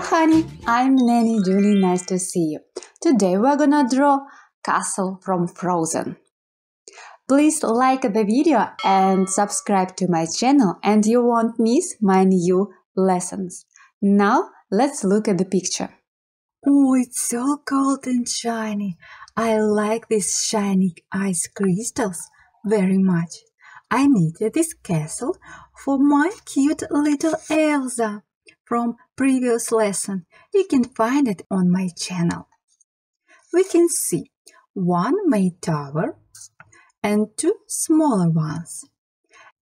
honey, I'm Nanny Julie, nice to see you. Today we're gonna draw castle from Frozen. Please like the video and subscribe to my channel and you won't miss my new lessons. Now let's look at the picture. Oh, it's so cold and shiny. I like these shiny ice crystals very much. I needed this castle for my cute little Elsa from previous lesson. You can find it on my channel. We can see one main tower and two smaller ones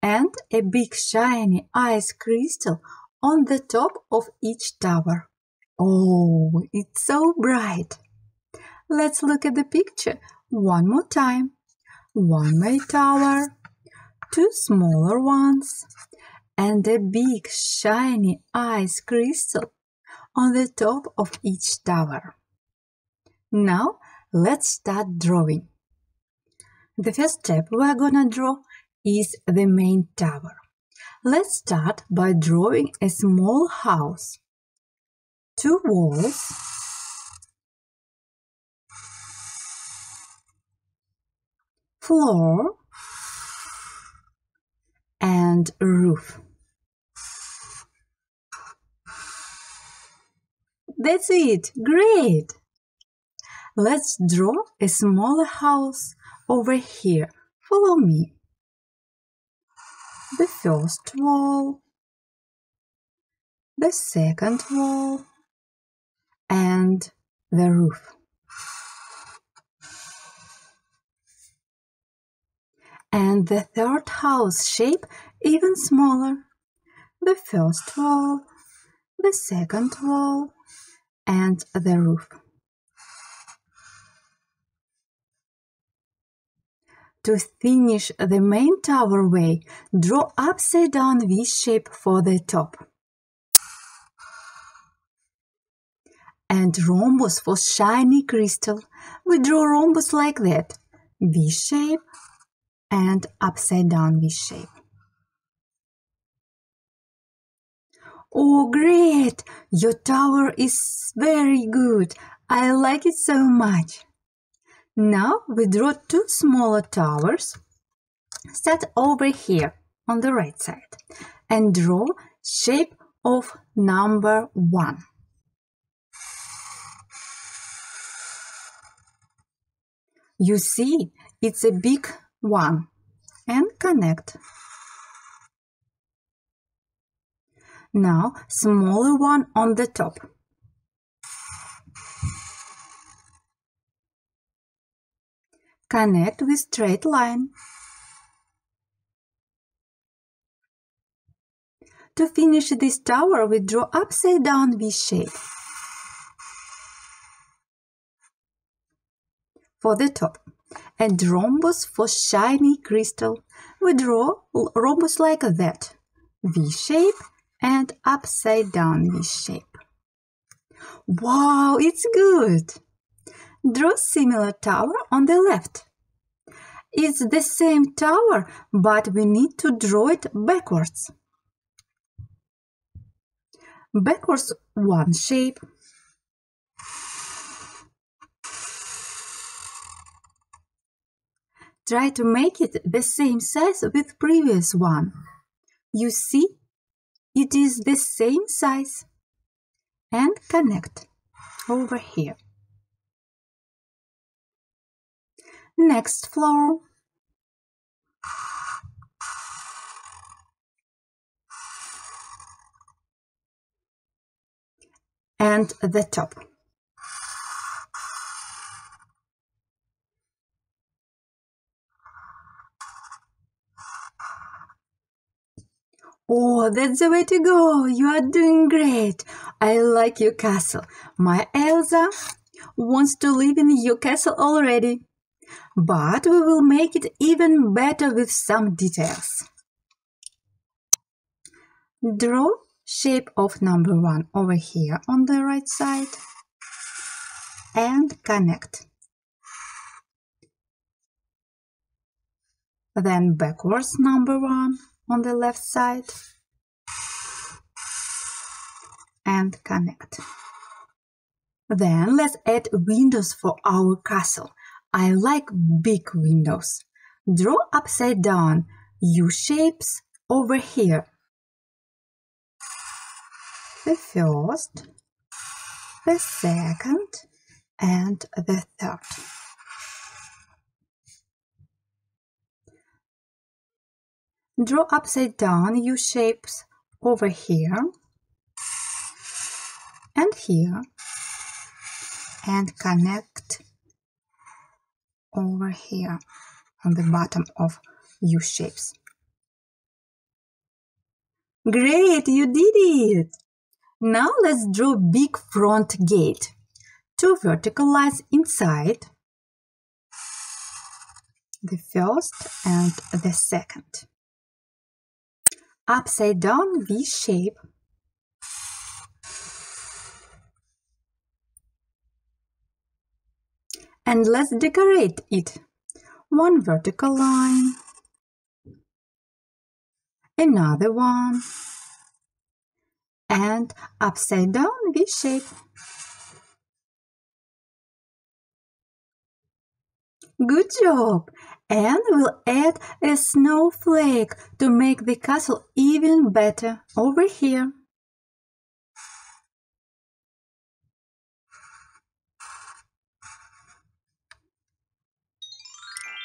and a big shiny ice crystal on the top of each tower. Oh, it's so bright. Let's look at the picture one more time. One main tower, two smaller ones, and a big shiny ice crystal on the top of each tower. Now, let's start drawing. The first step we're gonna draw is the main tower. Let's start by drawing a small house. Two walls, floor, and roof. That's it! Great! Let's draw a smaller house over here. Follow me. The first wall, the second wall, and the roof. And the third house shape even smaller. The first wall, the second wall, and the roof. To finish the main tower way, draw upside down V shape for the top. And rhombus for shiny crystal. We draw rhombus like that. V shape and upside down V shape. Oh, great! Your tower is very good. I like it so much. Now we draw two smaller towers. Start over here on the right side and draw shape of number 1. You see, it's a big one and connect. Now, smaller one on the top. Connect with straight line. To finish this tower, we draw upside down V shape. For the top, and rhombus for shiny crystal. We draw rhombus like that, V shape and upside down V shape. Wow, it's good! Draw similar tower on the left. It's the same tower, but we need to draw it backwards. Backwards one shape. Try to make it the same size with previous one. You see, it is the same size. And connect over here. Next floor. And the top. Oh, that's the way to go! You are doing great! I like your castle. My Elsa wants to live in your castle already. But we will make it even better with some details. Draw shape of number 1 over here on the right side and connect. Then backwards number 1 on the left side and connect. Then let's add windows for our castle. I like big windows. Draw upside down U shapes over here. The first, the second, and the third. Draw upside down U shapes over here and here, and connect over here on the bottom of U shapes. Great, you did it! Now let's draw big front gate. 2 vertical lines inside, the first and the second. Upside down V shape. And let's decorate it. 1 vertical line, another one, and upside down V shape. Good job! And we'll add a snowflake to make the castle even better over here.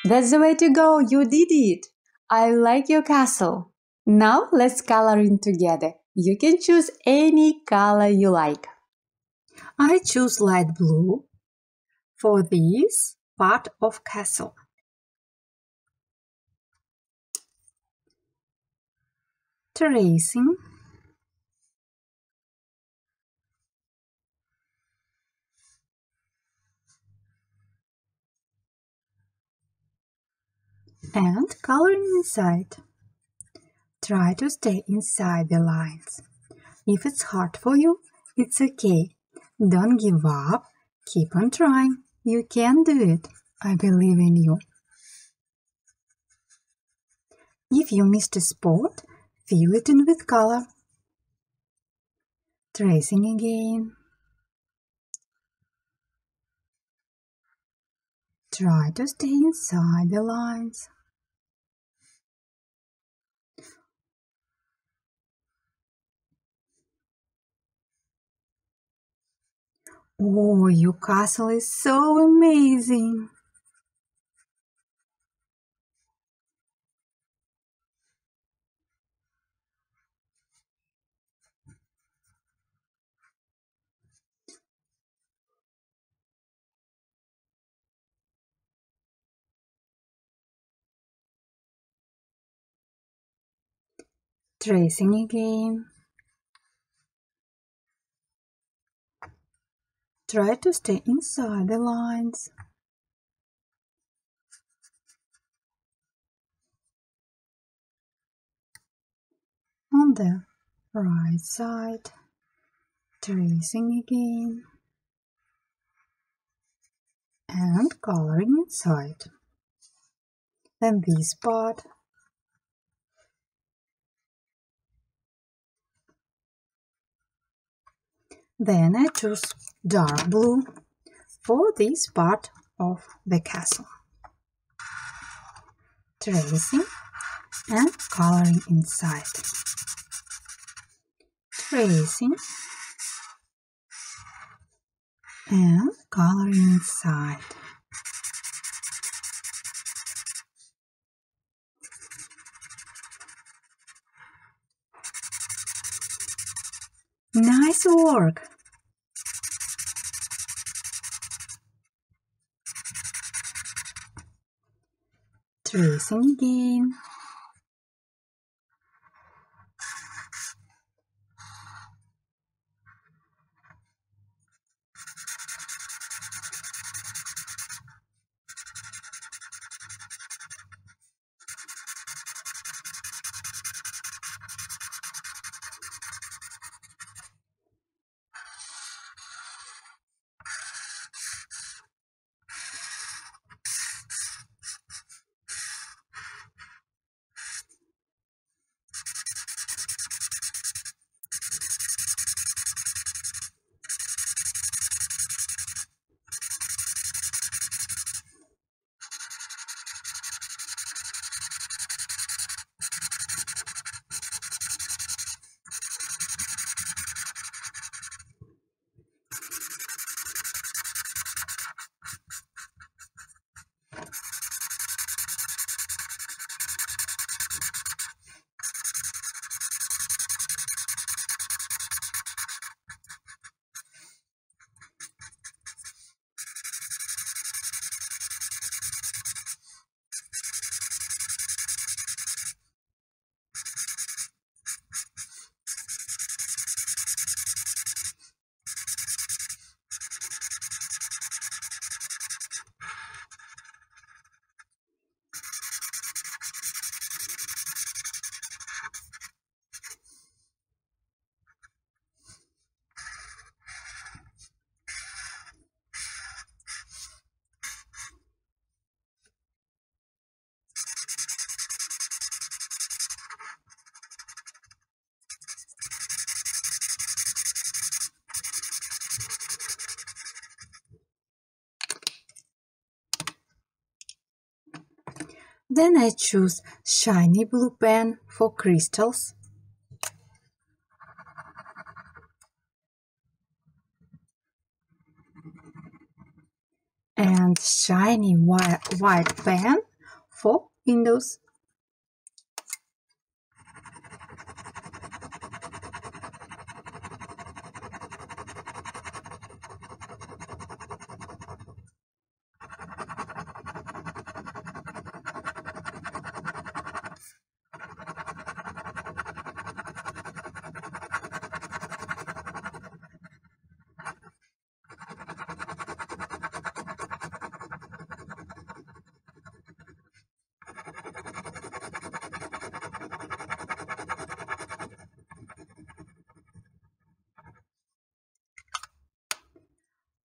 That's the way to go. You did it. I like your castle. Now let's color in together. You can choose any color you like. I choose light blue for this part of castle. Tracing. And coloring inside. Try to stay inside the lines. If it's hard for you, it's okay. Don't give up. Keep on trying. You can do it. I believe in you. If you missed a spot, fill it in with color. Tracing again. Try to stay inside the lines. Oh, your castle is so amazing! Tracing again. Try to stay inside the lines. On the right side, tracing again, and coloring inside. Then this part. Then I choose dark blue for this part of the castle. Tracing and coloring inside. Tracing and coloring inside. Nice work! Tracing again. Then I choose shiny blue pen for crystals. And shiny white pen for windows.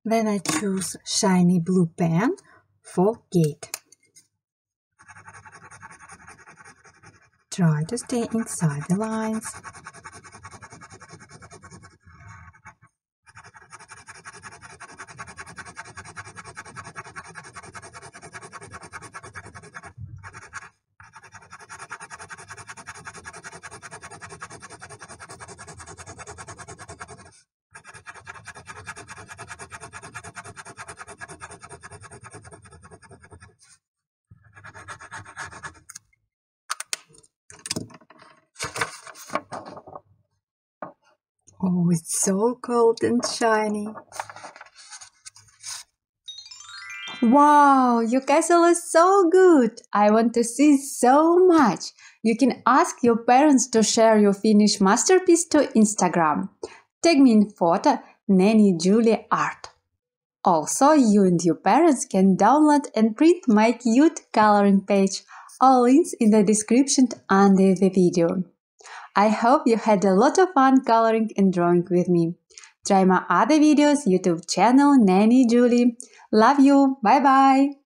Then I choose shiny blue pen for gate. Try to stay inside the lines. Oh, it's so cold and shiny. Wow, your castle is so good! I want to see so much! You can ask your parents to share your finished masterpiece to Instagram. Tag me in photo Nanny Julie Art. Also, you and your parents can download and print my cute coloring page. All links in the description under the video. I hope you had a lot of fun coloring and drawing with me. Try my other videos, YouTube channel Nanny Julie. Love you. Bye bye.